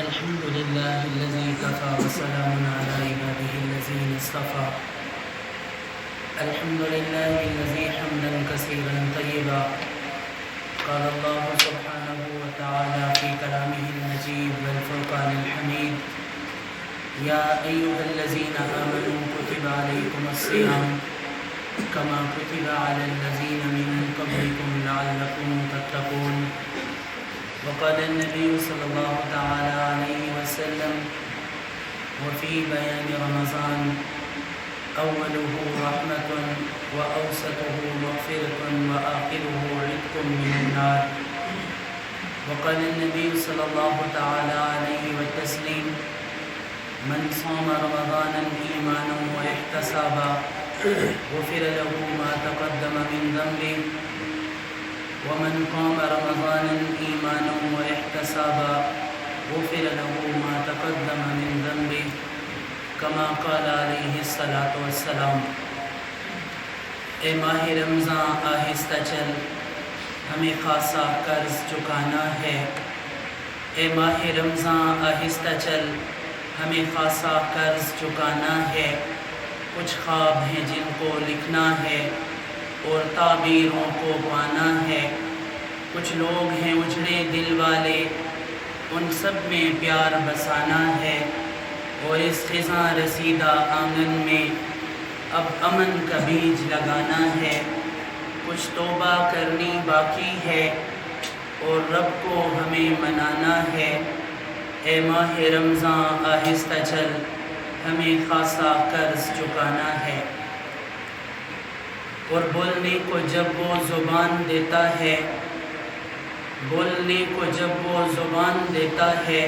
الحمد لله الذي كفى وسلام على عباده الذين اصطفى. الحمد لله الذي حمدا كثيرا طيبا. قال الله سبحانه وتعالى في كلامه المجيد والفرقان الحميد: يا أيها الذين آمنوا كتب عليكم الصيام كما كتب على الذين من قبلكم لعلكم تتقون. وقال النبي صلى الله تعالى عليه وسلم: وفي بيان رمضان: أوله رحمة وأوسطه مغفرة وآخره عتق من النار. وقال النبي صلى الله تعالى عليه وسلم: من صام رمضان إيمانا واحتسابا غفر له ما تقدم من ذنبه ومن قام رمضان ایمانا واحتسابا غفر له ما تقدم من ذنبه كما قال علیہ الصلاۃ والسلام. اے ماہ رمضان آہستہ چل، ہمیں خاصا قرض چکانا ہے. اے ماہ رمضان آہستہ چل، ہمیں خاصا قرض چکانا ہے. کچھ خواب ہیں جن کو لکھنا ہے اور تعبیروں کو پانا ہے. کچھ لوگ ہیں اجڑے دل والے، ان سب میں پیار بسانا ہے. اور اس خزاں رسیدہ آنگن میں اب امن کا بیج لگانا ہے. کچھ توبہ کرنی باقی ہے اور رب کو ہمیں منانا ہے. اے ماہ رمضان آہستہ چل، ہمیں خاصا قرض چکانا ہے. اور بولنے کو جب وہ زبان دیتا ہے، بولنے کو جب وہ زبان دیتا ہے،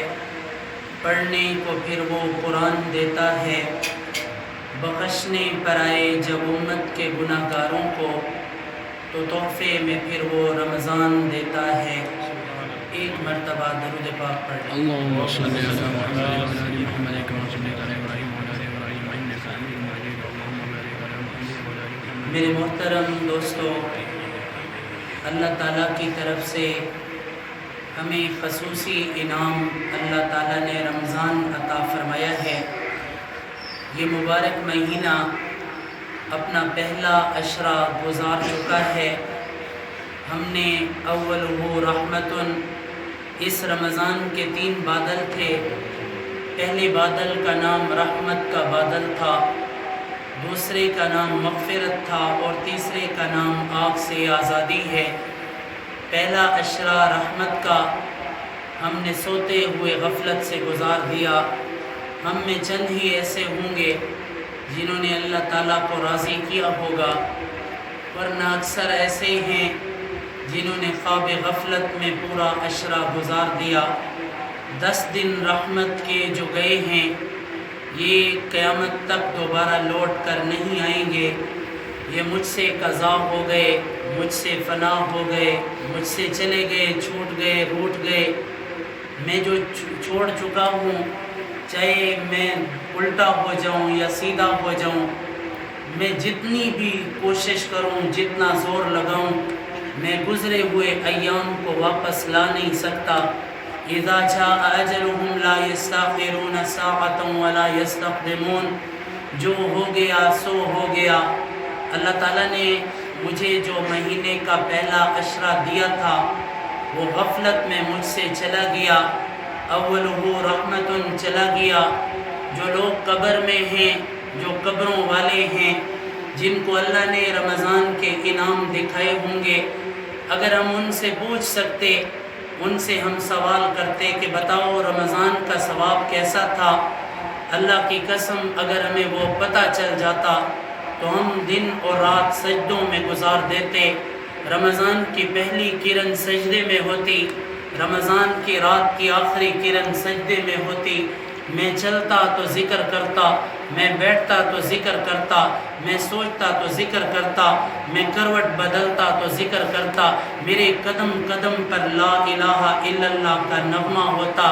پڑھنے کو پھر وہ قرآن دیتا ہے. بخشنے پر آئے جب امت کے گناہ گاروں کو، تو تحفے میں پھر وہ رمضان دیتا ہے. ایک مرتبہ درود پاک پڑھ لیں. اللهم صل على محمد وعلى ال محمد كما صليت على ابراهيم وعلى ال ابراهيم انك حميد مجيد. اللهم بارك على محمد وعلى ال محمد. میرے محترم دوستو، اللہ تعالیٰ کی طرف سے ہمیں خصوصی انعام اللہ تعالیٰ نے رمضان عطا فرمایا ہے. یہ مبارک مہینہ اپنا پہلا عشرہ گزار چکا ہے. ہم نے اولہ رحمتن، اس رمضان کے 3 بادل تھے. پہلے بادل کا نام رحمت کا بادل تھا، دوسرے کا نام مغفرت تھا اور تیسرے کا نام آگ سے آزادی ہے. پہلا عشرہ رحمت کا ہم نے سوتے ہوئے غفلت سے گزار دیا. ہم میں چند ہی ایسے ہوں گے جنہوں نے اللہ تعالیٰ کو راضی کیا ہوگا، ورنہ اکثر ایسے ہیں جنہوں نے خواب غفلت میں پورا عشرہ گزار دیا. 10 دن رحمت کے جو گئے ہیں، یہ قیامت تک دوبارہ لوٹ کر نہیں آئیں گے. یہ مجھ سے قضا ہو گئے، مجھ سے فنا ہو گئے، مجھ سے چلے گئے، چھوٹ گئے، روٹ گئے. میں جو چھوڑ چکا ہوں، چاہے میں الٹا ہو جاؤں یا سیدھا ہو جاؤں، میں جتنی بھی کوشش کروں، جتنا زور لگاؤں، میں گزرے ہوئے ایام کو واپس لا نہیں سکتا. اذا جاء اجلهم لا يستأخرون ساعة ولا يستقدمون. جو ہو گیا سو ہو گیا. اللہ تعالیٰ نے مجھے جو مہینے کا پہلا عشرہ دیا تھا، وہ غفلت میں مجھ سے چلا گیا. اولہ رحمتن چلا گیا. جو لوگ قبر میں ہیں، جو قبروں والے ہیں، جن کو اللہ نے رمضان کے انعام دکھائے ہوں گے، اگر ہم ان سے پوچھ سکتے، ان سے ہم سوال کرتے کہ بتاؤ رمضان کا ثواب کیسا تھا، اللہ کی قسم اگر ہمیں وہ پتہ چل جاتا تو ہم دن اور رات سجدوں میں گزار دیتے. رمضان کی پہلی کرن سجدے میں ہوتی، رمضان کی رات کی آخری کرن سجدے میں ہوتی. میں چلتا تو ذکر کرتا، میں بیٹھتا تو ذکر کرتا، میں سوچتا تو ذکر کرتا، میں کروٹ بدلتا تو ذکر کرتا. میرے قدم قدم پر لا الہ الا اللہ کا نغمہ ہوتا.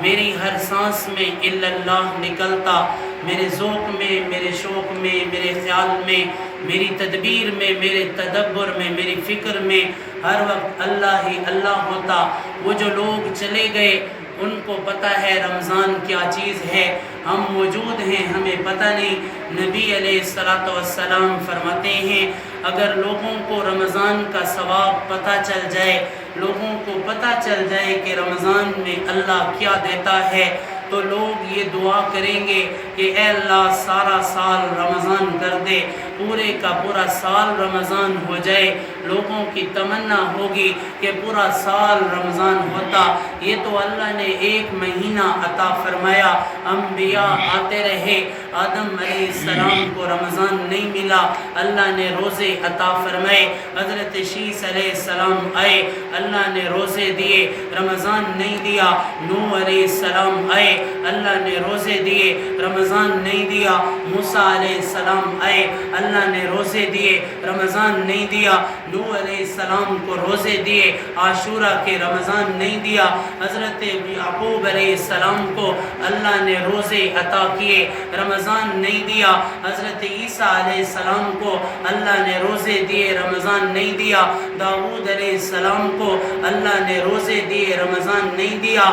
میری ہر سانس میں الا اللہ نکلتا. میرے ذوق میں، میرے شوق میں، میرے خیال میں، میری تدبیر میں، میرے تدبر میں، میری فکر میں ہر وقت اللہ ہی اللہ ہوتا. وہ جو لوگ چلے گئے ان کو پتہ ہے رمضان کیا چیز ہے، ہم موجود ہیں ہمیں پتہ نہیں۔ نبی علیہ الصلوۃ والسلام فرماتے ہیں اگر لوگوں کو رمضان کا ثواب پتہ چل جائے، لوگوں کو پتہ چل جائے کہ رمضان میں اللہ کیا دیتا ہے، تو لوگ یہ دعا کریں گے کہ اے اللہ سارا سال رمضان کر دے، پورے کا پورا سال رمضان ہو جائے۔ لوگوں کی تمنا ہوگی کہ پورا سال رمضان ہوتا۔ یہ تو اللہ نے ایک مہینہ عطا فرمایا، انبیاء آتے رہے، آدم علیہ السلام کو رمضان نہیں ملا، اللہ نے روزے عطا فرمائے، حضرت شیس علیہ السلام آئے، اللہ نے روزے دیے، رمضان نہیں دیا، نوح علیہ السلام آئے، اللہ نے روزے دیے، رمضان نہیں دیا، موسیٰ علیہ السلام آئے، اللہ نے روزے دیے، رمضان نہیں دیا، نوح علیہ السلام کو روزے دیے، عاشورہ کے رمضان نہیں دیا، حضرت یعقوب علیہ السلام کو اللہ نے روزے عطا کیے، رمضان نہیں دیا، حضرت عیسیٰ علیہ السلام کو اللہ نے روزے دیے، رمضان نہیں دیا، داؤد علیہ السلام کو اللہ نے روزے دیے، رمضان نہیں دیا،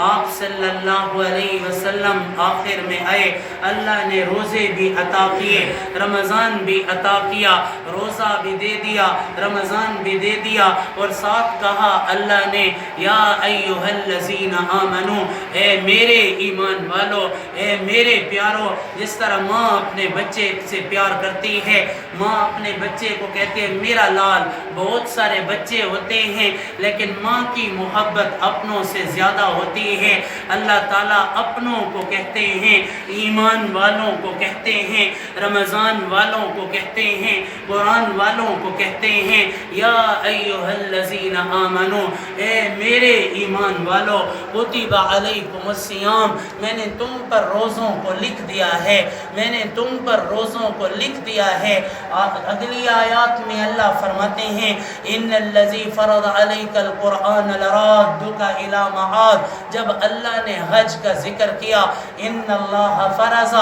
آپ صلی اللہ علیہ وسلم آخر میں آئے، اللہ نے روزے بھی عطا کیے، رمضان بھی عطا کیا، روزہ بھی دے دیا، رمضان بھی دے دیا، اور ساتھ کہا اللہ نے یا ایھا الذین آمنو، اے میرے ایمان والو، اے میرے پیارو، جس طرح ماں اپنے بچے سے پیار کرتی ہے، ماں اپنے بچے کو کہتے ہیں میرا لال، بہت سارے بچے ہوتے ہیں لیکن ماں کی محبت اپنوں سے زیادہ ہوتی ہے۔ اللہ تعالیٰ اپنوں کو کہتے ہیں، ایمان والوں کو کہتے ہیں، رمضان والوں کو کہتے ہیں، قرآن والوں کو کہتے ہیں یا ایھا الذین آمنو، اے میرے ایمان والو، کتب علیکم الصیام، میں نے تم پر روزوں کو لکھ دیا ہے، میں نے تم پر روزوں کو لکھ دیا ہے۔ اگلی آیات میں اللہ فرماتے ہیں ان الذی فرض علیک القرآن لرادک الی معاد، جب اللہ نے حج کا ذکر کیا، ان اللہ فرض،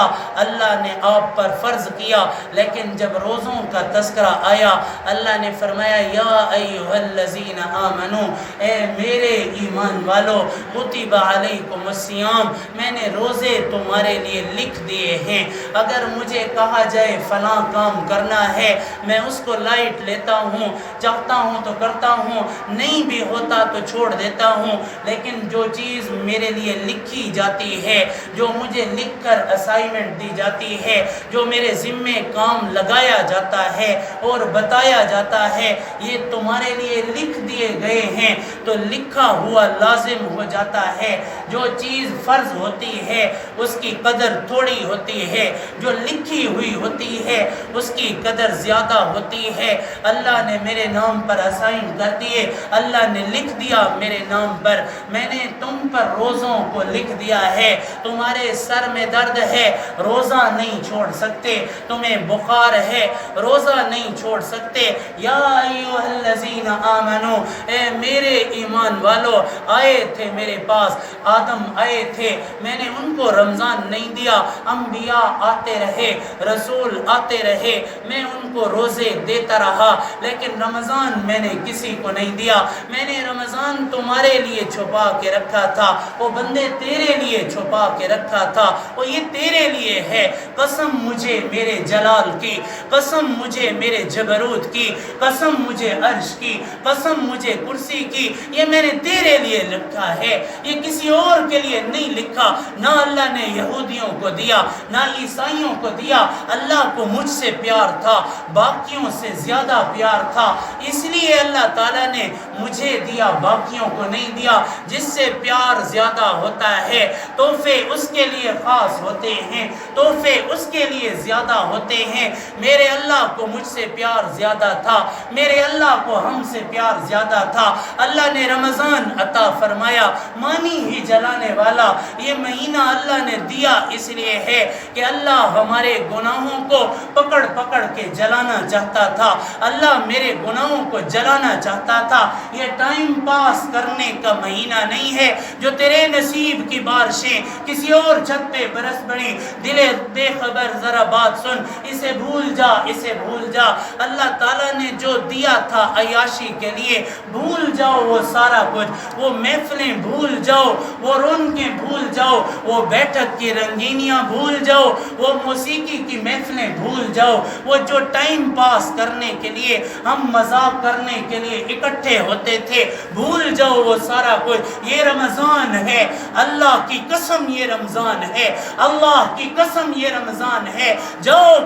اللہ نے آپ پر فرض کیا، لیکن جب روزوں کا تذکرہ آیا اللہ نے فرمایا یا ایھا الذین آمنو، اے میرے ایمان والو، کتب علیکم الصیام، میں نے روزے تمہارے لیے لکھ دیے ہیں۔ اگر مجھے کہا جائے فلاں کام کرنا ہے میں اس کو لائٹ لیتا ہوں، چاہتا ہوں تو کرتا ہوں، نہیں بھی ہوتا تو چھوڑ دیتا ہوں، لیکن جو چیز میرے لیے لکھی جاتی ہے، جو مجھے لکھ کر اسائنمنٹ دی جاتی ہے، جو میرے ذمے کام لگایا جاتا ہے اور بتایا جاتا ہے، یہ تمہارے لیے لکھ دیے گئے ہیں، تو لکھا ہوا لازم ہو جاتا ہے۔ جو چیز فرض ہوتی ہے اس کی قدر تھوڑی ہوتی ہے، جو لکھی ہوئی ہوتی ہے اس کی قدر زیادہ ہوتی ہے۔ اللہ نے میرے نام پر اسائن کر دیے، اللہ نے لکھ دیا میرے نام پر، میں نے تم پر روزوں کو لکھ دیا ہے۔ تمہارے سر میں درد ہے، روزہ نہیں چھوڑ سکتے، تمہیں بخار ہے، روزہ نہیں چھوڑ سکتے، یا ایھا الذین آمنو، اے میرے ایمان والو، آئے تھے میرے پاس، آدم آئے تھے، میں نے ان کو رمضان نہیں دیا، انبیاء آتے رہے، رسول آتے رہے، میں ان کو روزے دیتا رہا، لیکن رمضان میں نے کسی کو نہیں دیا۔ میں نے رمضان تمہارے لیے چھپا کے رکھا تھا، وہ بندے تیرے لیے چھپا کے رکھا تھا، وہ یہ تیرے لیے ہے۔ قسم مجھے میرے جلال کی، قسم مجھے میرے جبروت کی، قسم مجھے عرش کی، قسم مجھے کرسی کی، یہ میں نے تیرے لیے لکھا ہے، یہ کسی اور کے لیے نہیں لکھا۔ نہ اللہ نے یہودیوں کو دیا، نہ عیسائیوں کو دیا، اللہ کو مجھ سے پیار تھا، باقیوں سے زیادہ پیار تھا، اس لیے اللہ تعالیٰ نے مجھے دیا، باقیوں کو نہیں دیا۔ جس سے پیار زیادہ ہوتا ہے تحفے اس کے لیے خاص ہوتے ہیں، تحفے اس کے لیے زیادہ ہوتے ہیں۔ میرے اللہ کو مجھ سے پیار زیادہ تھا، میرے اللہ کو ہم سے پیار زیادہ تھا۔ اللہ نے رمضان عطا فرمایا، مانی ہی جلانے والا، یہ مہینہ اللہ نے دیا اس لیے ہے کہ اللہ ہمارے گناہوں کو پکڑ پکڑ کے جلانا چاہتا تھا، اللہ میرے گناہوں کو جلانا چاہتا تھا۔ یہ ٹائم پاس کرنے کا مہینہ نہیں ہے جو تیرے نصیب کی بارشیں کسی اور چھت پہ برس پڑی، دل بے خبر ذرا بات سن، اسے بھول جا، اسے بھول جا۔ اللہ تعالیٰ نے جو دیا تھا عیاشی کے لیے، بھول جاؤ وہ سارا کچھ، وہ محفلیں بھول جاؤ، وہ رونقیں بھول جاؤ، وہ بیٹھک کی رنگینیاں بھول جاؤ، وہ موسیقی کی محفلیں بھول جاؤ، وہ جو ٹائم پاس کرنے کے لیے ہم مذاق کرنے کے لیے اکٹھے ہوتے تھے، بھول جاؤ وہ سارا کچھ۔ یہ رمضان ہے، اللہ کی قسم یہ رمضان ہے، اللہ کی قسم یہ رمضان ہے۔ جاؤ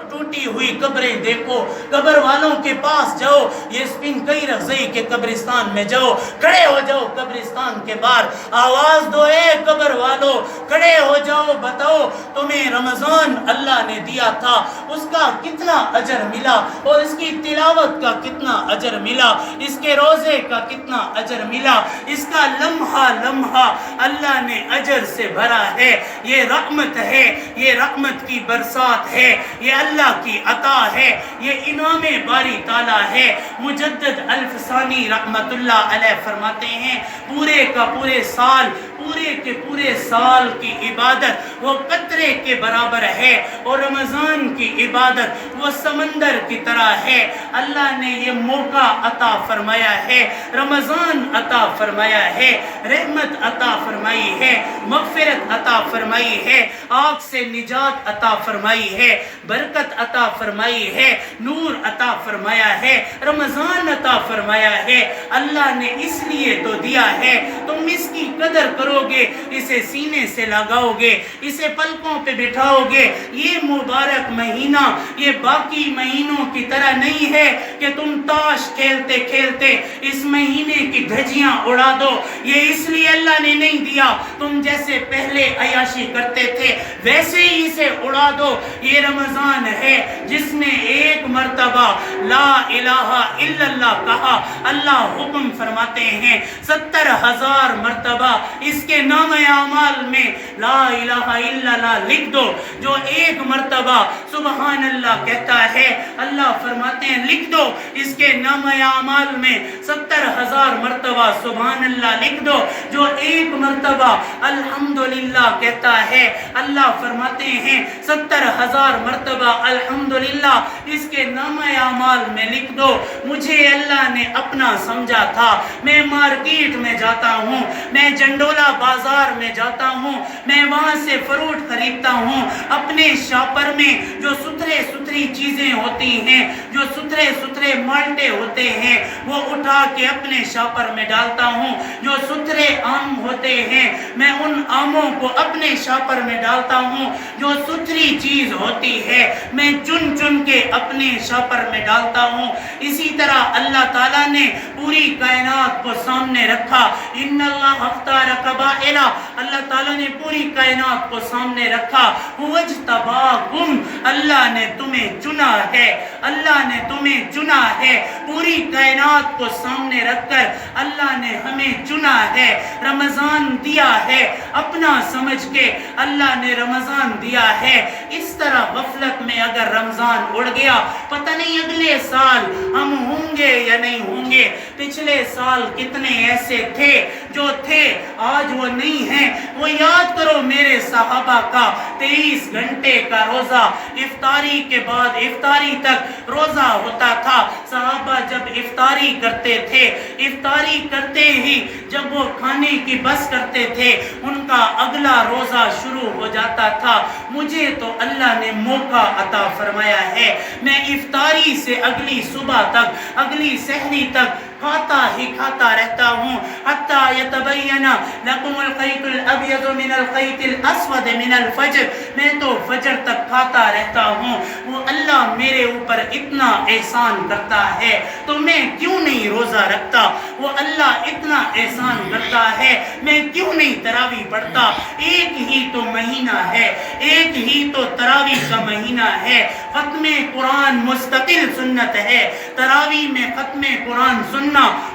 ٹوٹی ہوئی قبریں دیکھو، قبر والوں کے پاس جاؤ، یہ سپن کئی رغزئی کے قبرستان میں جاؤ، کھڑے ہو جاؤ قبرستان کے باہر، آواز دو اے قبر والو، کھڑے ہو جاؤ، بتاؤ تمہیں رمضان اللہ نے دیا تھا، اس کا کتنا اجر ملا، اور اس کی تلاوت کا کتنا اجر ملا، اس کے روزے کا کتنا اجر ملا، اس کا لمحہ لمحہ اللہ نے اجر سے بھرا ہے۔ یہ رحمت ہے، یہ رحمت کی برسات ہے، یہ اللہ کی عطا ہے، یہ انعام باری تعالیٰ ہے۔ مجدد الفسانی رحمت اللہ علیہ فرماتے ہیں، پورے کا پورے سال، پورے کے پورے سال کی عبادت وہ قطرے کے برابر ہے، اور رمضان کی عبادت وہ سمندر کی طرح ہے۔ اللہ نے یہ موقع عطا فرمایا ہے، رمضان عطا فرمایا ہے، رحمت عطا فرمائی ہے، مغفرت عطا فرمائی ہے، آگ سے نجات عطا فرمائی ہے، برکت عطا فرمائی ہے، نور عطا فرمایا ہے، رمضان عطا فرمایا ہے۔ اللہ نے اس لیے تو دیا ہے، تم اس کی قدر کرو گے، اسے سینے سے لگاؤ گے، اسے پلکوں پہ بٹھاؤ گے۔ یہ مبارک مہینہ یہ باقی مہینوں کی طرح نہیں ہے کہ تم تاش کھیلتے کھیلتے اس مہینے کی دھجیاں اڑا دو، یہ اس لیے اللہ نے نہیں دیا، تم جیسے پہلے عیاشی کرتے تھے ویسے ہی اسے اڑا دو۔ یہ رمضان ہے جس نے ایک مرتبہ لا الہ الا اللہ کہا، اللہ حکم فرماتے ہیں 70,000 مرتبہ اس کے نام اعمال میں لا الہ الا اللہ لکھ دو۔ جو ایک مرتبہ سبحان اللہ کہتا ہے، اللہ فرماتے ہیں لکھ دو اس کے نام اعمال میں 70,000 مرتبہ سبحان اللہ لکھ دو۔ جو ایک مرتبہ الحمدللہ کہتا ہے، اللہ فرماتے ہیں 70,000 مرتبہ الحمدللہ اس کے نام اعمال میں لکھ دو۔ مجھے اللہ نے اپنا سمجھا تھا، میں مارکیٹ میں جاتا ہوں، میں جنڈولا بازار میں جاتا ہوں، میں وہاں سے فروٹ خریدتا ہوں، اپنے شاپر میں جو ستھری چیزیں ہوتی ہیں، جو ستھرے مالٹے ہوتے ہیں، وہ اٹھا کے اپنے شاپر میں ڈالتا ہوں۔ جو ستھرے آم ہوتے ہیں میں ان آموں کو اپنے شاپر میں ڈالتا ہوں۔ جو ستھری چیز ہوتی ہے میں چن کے اپنے شاپر میں ڈالتا ہوں۔ اسی طرح اللہ تعالیٰ نے پوری کائنات کو سامنے رکھا، ان اللہ اختار قبائل، اللہ تعالیٰ نے پوری کائنات کو سامنے رکھا، وَاجْتَبَاكُمْ، اللہ نے تمہیں چنا ہے، اللہ نے تمہیں چنا ہے، پوری کائنات کو سامنے رکھ کر اللہ نے ہمیں چنا ہے، رمضان دیا ہے، اپنا سمجھ کے اللہ نے رمضان دیا ہے۔ اس طرح غفلت میں اگر رمضان اڑ گیا، پتہ نہیں اگلے سال ہم ہوں گے یا نہیں ہوں گے۔ پچھلے سال کتنے ایسے تھے جو تھے آج وہ نہیں ہیں۔ وہ یاد کرو میرے صحابہ کا 23 گھنٹے کا روزہ، افطاری کے بعد افطاری تک روزہ ہوتا تھا۔ صحابہ جب افطاری کرتے تھے، افطاری کرتے ہی جب وہ کھانے کی بس کرتے تھے، ان کا اگلا روزہ شروع ہو جاتا تھا۔ مجھے تو اللہ نے موقع عطا فرمایا ہے، میں افطاری سے اگلی صبح تک، اگلی سحری تک کھاتا ہی کھاتا رہتا ہوں، حتی یتبین لکم الخیط الابیض من الخیط الاسود من الفجر، میں تو فجر تک کھاتا رہتا ہوں۔ وہ اللہ میرے اوپر اتنا احسان کرتا ہے تو میں کیوں نہیں روزہ رکھتا؟ وہ اللہ اتنا احسان کرتا ہے میں کیوں نہیں تراویح پڑھتا؟ ایک ہی تو مہینہ ہے، ایک ہی تو تراویح کا مہینہ ہے۔ ختم قرآن مستقل سنت ہے، تراویح میں ختم قرآن سننا،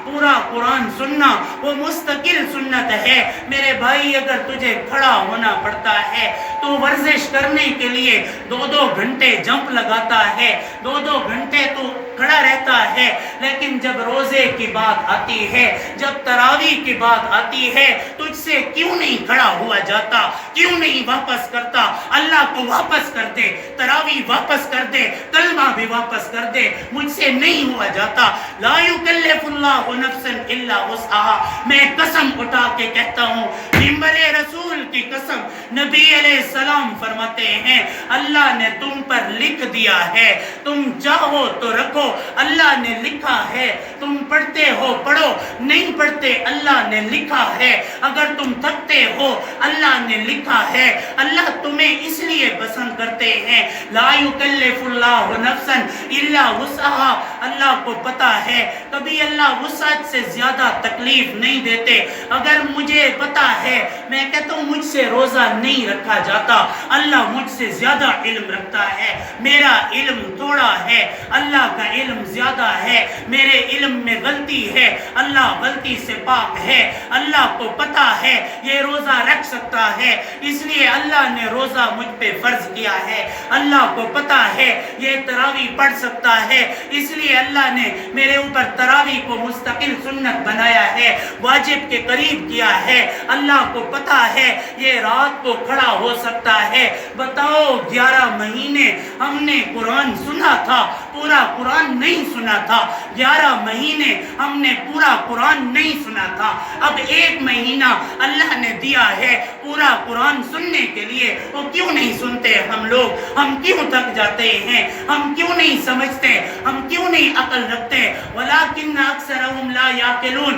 پورا قرآن سننا وہ مستقل سنت ہے۔ میرے بھائی اگر تجھے کھڑا ہونا پڑتا ہے تو ورزش کرنے کے لیے 2-2 گھنٹے جمپ لگاتا ہے، 2-2 گھنٹے تو کھڑا رہتا ہے، لیکن جب روزے کی بات آتی ہے، جب تراویح کی بات آتی ہے، تجھ سے کیوں نہیں کھڑا ہوا جاتا؟ کیوں نہیں واپس کرتا؟ اللہ کو واپس کر دے، تراویح واپس کر دے، کلمہ بھی واپس کر دے، مجھ سے نہیں ہوا جاتا۔ لا یکلف اللہ نفسا الا وسعها، میں قسم اٹھا کے کہتا ہوں، منبر رسول کی قسم، نبی علیہ السلام فرماتے ہیں اللہ نے تم پر لکھ دیا ہے، تم چاہو تو رکھو، اللہ نے لکھا ہے، تم پڑھتے ہو پڑھو، نہیں پڑھتے اللہ نے لکھا ہے، اگر تم تھکتے ہو اللہ نے لکھا ہے، اللہ تمہیں اس لیے پسند کرتے ہیں۔ لا یکلف اللہ نفسا الا وسعها، اللہ کو پتا ہے کبھی اللہ وسعت سے زیادہ تکلیف نہیں دیتے۔ اگر مجھے پتا ہے، میں کہتا ہوں مجھ سے روزہ نہیں رکھا جاتا، اللہ مجھ سے زیادہ علم رکھتا ہے، میرا علم تھوڑا ہے، اللہ کا علم زیادہ ہے، میرے علم میں غلطی ہے، اللہ غلطی سے پاک ہے، اللہ کو پتا ہے یہ روزہ رکھ سکتا ہے، اس لیے اللہ نے روزہ مجھ پہ فرض کیا ہے، اللہ کو پتا ہے یہ تراویح پڑھ سکتا ہے، اس لیے اللہ نے میرے اوپر تراویح کو مستقل سنت بنایا ہے، واجب کے قریب کیا ہے، اللہ کو پتا ہے یہ رات کو کھڑا ہو سکتا ہے۔ بتاؤ 11 مہینے ہم نے قرآن سنا تھا، پورا قرآن نہیں سنا تھا، 11 مہینے ہم نے پورا قرآن نہیں سنا تھا، اب 1 مہینہ اللہ نے دیا ہے پورا قرآن سننے کے لیے، وہ کیوں نہیں سنتے ہم لوگ؟ ہم کیوں تھک جاتے ہیں؟ ہم کیوں نہیں سمجھتے؟ ہم کیوں نہیں عقل رکھتے؟ وَلَكِنَّ أَكْثَرَهُمْ لَا يَعْقِلُونَ،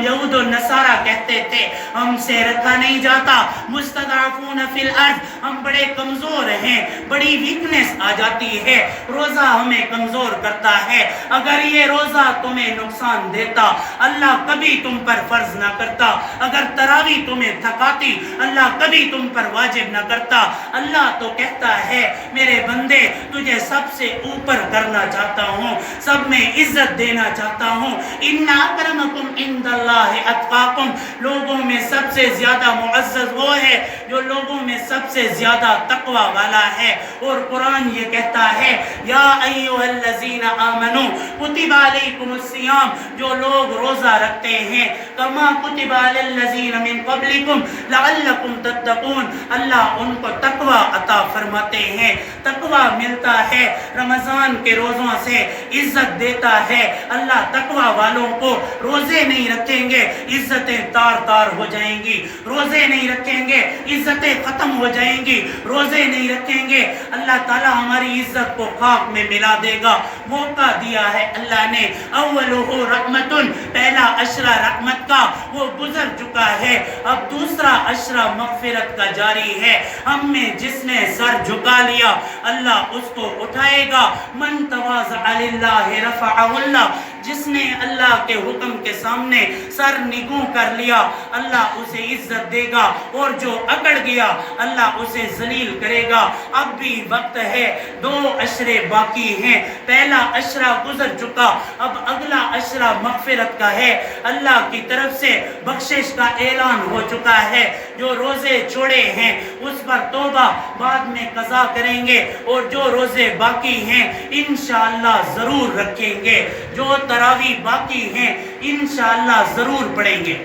یہود و نصارہ کہتے تھے ہم سے رکھا نہیں جاتا، مستضعفون فی الارض، ہم بڑے کمزور ہیں، بڑی ویکنس آ جاتی ہے، روزہ ہمیں کمزور کرتا ہے، اگر یہ روزہ تمہیں نقصان دیتا اللہ کبھی تم پر فرض نہ کرتا، اگر تراویح تمہیں تھکاتی اللہ کبھی تم پر واجب نہ کرتا۔ اللہ تو کہتا ہے میرے بندے تجھے سب سے اوپر کرنا چاہتا ہوں، سب میں عزت دینا چاہتا ہوں، ان اکرمکم عند اللہ اتقاکم، لوگوں میں سب سے زیادہ معزز وہ ہے جو لوگوں میں سب سے زیادہ تقوی والا ہے۔ اور قرآن یہ کہتا ہے یا ایھا الذین آمنوا کتب علیکم الصیام، جو لوگ روزہ رکھتے ہیں، کما کتب علی الذین من قبلکم لعلکم تتقون، اللہ ان کو تقوی عطا فرماتے ہیں، تقوی ملتا ہے رمضان کے روزوں سے، عزت دیتا ہے اللہ تقوی والوں کو۔ روزے نہیں رکھیں گے عزتیں تار تار ہو جائیں گی، روزے نہیں رکھیں گے عزتیں ختم ہو جائیں گی، روزے نہیں رکھیں گے اللہ تعالیٰ ہماری عزت کو خاک میں ملا دے گا۔ موقع دیا ہے اللہ نے، اولہ رحمت، پہلا عشرہ رحمت کا وہ گزر چکا ہے، اب دوسرا عشرہ مغفرت کا جاری ہے۔ ہم میں جس نے سر جھکا لیا اللہ اس کو اٹھائے گا، من تواضع للہ رفعہ اللہ، جس نے اللہ کے حکم کے سامنے سر نگوں کر لیا اللہ اسے عزت دے گا، اور جو اکڑ گیا اللہ اسے ذلیل کرے گا۔ اب بھی وقت ہے، 2 عشرے باقی ہیں، پہلا عشرہ گزر چکا، اب اگلا عشرہ مغفرت کا ہے، اللہ کی طرف سے بخشش کا اعلان ہو چکا ہے۔ جو روزے چھوڑے ہیں اس پر توبہ بعد میں قضا کریں گے، اور جو روزے باقی ہیں انشاءاللہ ضرور رکھیں گے، جو تراویح باقی ہیں انشاءاللہ ضرور پڑھیں گے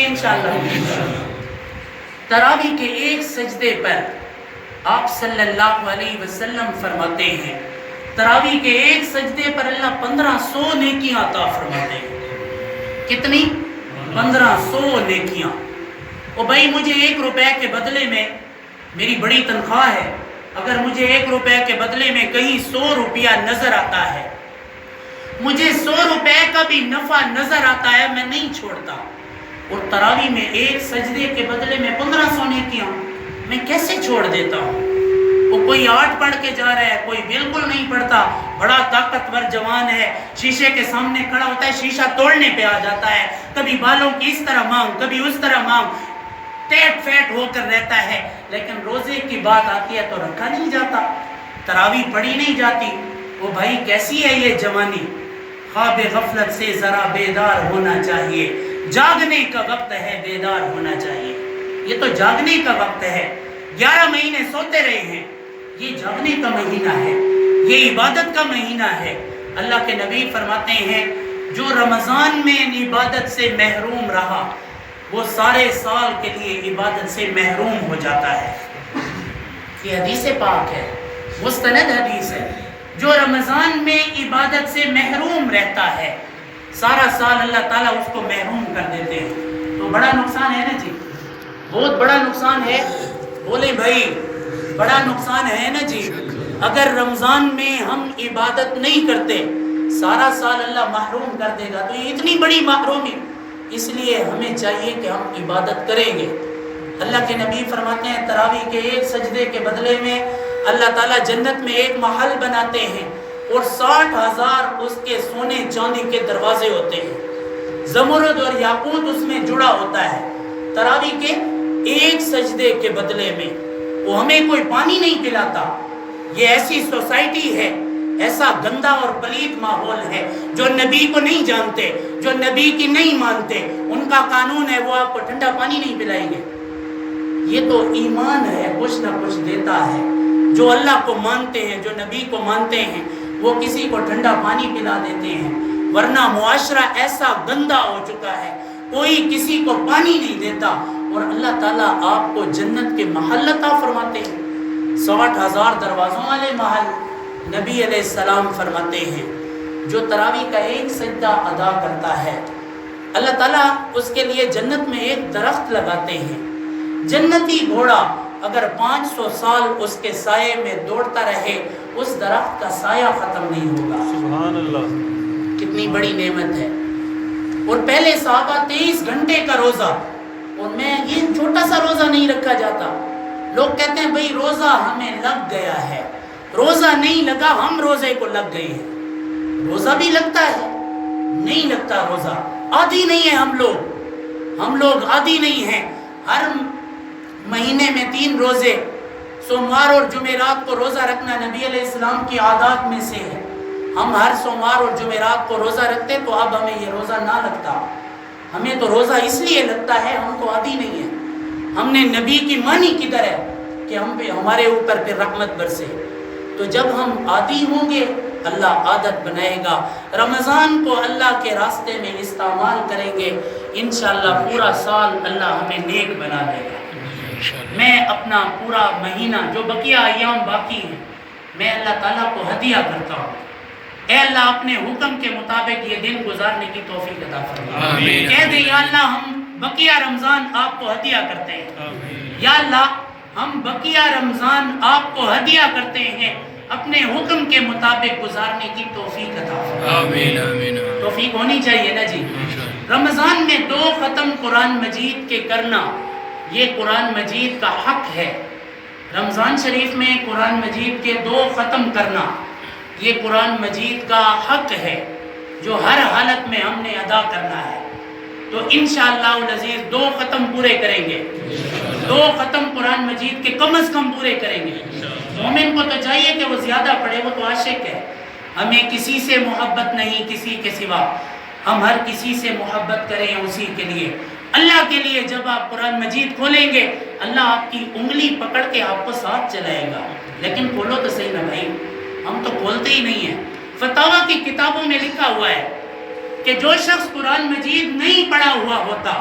انشاءاللہ۔ تراویح کے ایک سجدے پر آپ صلی اللہ علیہ وسلم فرماتے ہیں، تراویح کے ایک سجدے پر اللہ 1500 نیکیاں عطا فرماتے ہیں۔ کتنی؟ 1500 نیکیاں۔ اور بھائی مجھے 1 روپے کے بدلے میں، میری بڑی تنخواہ ہے، اگر مجھے 1 روپے کے بدلے میں کہیں 100 روپیہ نظر آتا ہے، مجھے 100 روپے کا بھی نفع نظر آتا ہے، میں نہیں چھوڑتا۔ اور تراویح میں ایک سجدے کے بدلے میں 1500 نیکیاں، میں کیسے چھوڑ دیتا ہوں؟ وہ کوئی 8 پڑھ کے جا رہا ہے، کوئی بالکل نہیں پڑھتا، بڑا طاقتور جوان ہے، شیشے کے سامنے کھڑا ہوتا ہے، شیشہ توڑنے پہ آ جاتا ہے، کبھی بالوں کی اس طرح مانگ، کبھی اس طرح مانگ، ٹیٹ فیٹ ہو کر رہتا ہے، لیکن روزے کی بات آتی ہے تو رکھا نہیں جاتا، تراویح پڑھی نہیں جاتی۔ وہ بھائی کیسی ہے یہ جوانی؟ خواب غفلت سے ذرا بیدار ہونا چاہیے، جاگنے کا وقت ہے، بیدار ہونا چاہیے۔ یہ تو جاگنے کا وقت ہے، 11 مہینے سوتے رہے ہیں، یہ جاگنے کا مہینہ ہے، یہ عبادت کا مہینہ ہے۔ اللہ کے نبی فرماتے ہیں جو رمضان میں عبادت سے محروم رہا وہ سارے سال کے لیے عبادت سے محروم ہو جاتا ہے۔ یہ حدیث پاک ہے، مستند حدیث ہے۔ جو رمضان میں عبادت سے محروم رہتا ہے سارا سال اللہ تعالیٰ اس کو محروم کر دیتے ہیں۔ تو بڑا نقصان ہے نا جی، بہت بڑا نقصان ہے۔ بولے بھائی بڑا نقصان ہے نا جی۔ اگر رمضان میں ہم عبادت نہیں کرتے سارا سال اللہ محروم کر دے گا، تو یہ اتنی بڑی محرومی، اس لیے ہمیں چاہیے کہ ہم عبادت کریں گے۔ اللہ کے نبی فرماتے ہیں تراویح کے ایک سجدے کے بدلے میں اللہ تعالیٰ جنت میں ایک محل بناتے ہیں اور 60,000 اس کے سونے چاندی کے دروازے ہوتے ہیں، زمرد اور یاقوت اس میں جڑا ہوتا ہے۔ تراویح کے ایک سجدے کے بدلے میں وہ ہمیں کوئی پانی نہیں پلاتا۔ یہ ایسی سوسائٹی ہے، ایسا گندا اور پلیت ماحول ہے، جو نبی کو نہیں جانتے، جو نبی کی نہیں مانتے، ان کا قانون ہے وہ آپ کو ٹھنڈا پانی نہیں پلائیں گے۔ یہ تو ایمان ہے، کچھ نہ کچھ دیتا ہے۔ جو اللہ کو مانتے ہیں، جو نبی کو مانتے ہیں، وہ کسی کو ٹھنڈا پانی پلا دیتے ہیں، ورنہ معاشرہ ایسا گندا ہو چکا ہے، کوئی کسی کو پانی نہیں دیتا، اور اللہ تعالیٰ آپ کو جنت کے محل عطا فرماتے ہیں، 60,000 دروازوں والے محل۔ نبی علیہ السلام فرماتے ہیں جو تراویح کا ایک سجدہ ادا کرتا ہے اللہ تعالیٰ اس کے لیے جنت میں ایک درخت لگاتے ہیں۔ جنتی گھوڑا اگر 500 سال اس کے سائے میں دوڑتا رہے اس درخت کا سایہ ختم نہیں ہوگا۔ سبحان اللہ، کتنی بڑی نعمت ہے۔ اور پہلے صحابہ 23 گھنٹے کا روزہ، اور میں یہ چھوٹا سا روزہ نہیں رکھا جاتا۔ لوگ کہتے ہیں بھئی روزہ ہمیں لگ گیا ہے، روزہ نہیں لگا، ہم روزے کو لگ گئے ہیں۔ روزہ بھی لگتا ہے، نہیں لگتا روزہ، عادی نہیں ہے ہم لوگ عادی نہیں ہیں۔ ہر مہینے میں 3 روزے، سوموار اور جمعرات کو روزہ رکھنا نبی علیہ السلام کی عادات میں سے ہے۔ ہم ہر سوموار اور جمعرات کو روزہ رکھتے، تو اب ہمیں یہ روزہ نہ لگتا۔ ہمیں تو روزہ اس لیے لگتا ہے، ہم تو عادی نہیں ہیں۔ ہم نے نبی کی مانی کدھر ہے کہ ہمارے اوپر پھر رحمت برسے۔ تو جب ہم عادی ہوں گے اللہ عادت بنائے گا۔ رمضان کو اللہ کے راستے میں استعمال کریں گے، انشاءاللہ پورا سال اللہ ہمیں نیک بنا دے گا۔ میں اپنا پورا مہینہ جو بقیہ ایام باقی ہیں میں اللہ تعالیٰ کو ہدیہ کرتا ہوں۔ اے اللہ اپنے حکم کے مطابق یہ دن گزارنے کی توفیق عطا فرما۔ کہہ دیں یا اللہ ہم بقیہ رمضان آپ کو ہدیہ کرتے ہیں، یا اللہ ہم بقیہ رمضان آپ کو ہدیہ کرتے ہیں، اپنے حکم کے مطابق گزارنے کی توفیق عطا فرما۔ آمین آمین۔ توفیق ہونی چاہیے نا جی۔ رمضان میں 2 ختم قرآن مجید کے کرنا یہ قرآن مجید کا حق ہے۔ رمضان شریف میں قرآن مجید کے 2 ختم کرنا یہ قرآن مجید کا حق ہے، جو ہر حالت میں ہم نے ادا کرنا ہے۔ تو انشاءاللہ العزیز 2 ختم پورے کریں گے، 2 ختم قرآن مجید کے کم از کم پورے کریں گے۔ مومن کو تو چاہیے کہ وہ زیادہ پڑھے، وہ تو عاشق ہے۔ ہمیں کسی سے محبت نہیں کسی کے سوا، ہم ہر کسی سے محبت کریں اسی کے لیے، اللہ کے لیے۔ جب آپ قرآن مجید کھولیں گے اللہ آپ کی انگلی پکڑ کے آپ کو ساتھ چلائے گا۔ لیکن کھولو تو صحیح نا بھائی، ہم تو کھولتے ہی نہیں ہیں۔ فتاویٰ کی کتابوں میں لکھا ہوا ہے کہ جو شخص قرآن مجید نہیں پڑھا ہوا ہوتا،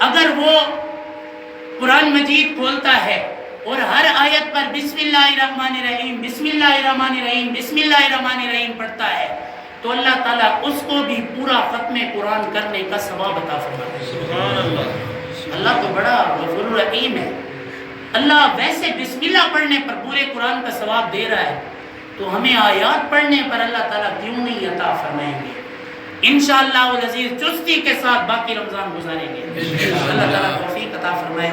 اگر وہ قرآن مجید کھولتا ہے اور ہر آیت پر بسم اللہ الرحمن الرحیم بسم اللہ الرحمن الرحیم بسم اللہ الرحمن الرحیم پڑھتا ہے تو اللہ تعالیٰ اس کو بھی پورا ختم قرآن کرنے کا ثواب عطا فرماتا ہے۔ سبحان اللہ، اللہ تو بڑا غفور رحیم ہے۔ اللہ ویسے بسم اللہ پڑھنے پر پورے قرآن کا ثواب دے رہا ہے، تو ہمیں آیات پڑھنے پر اللہ تعالیٰ کیوں نہیں عطا فرمائیں گے؟ انشاءاللہ العزیز چستی کے ساتھ باقی رمضان گزاریں گے۔ اللہ تعالیٰ توفیق عطا فرمائے۔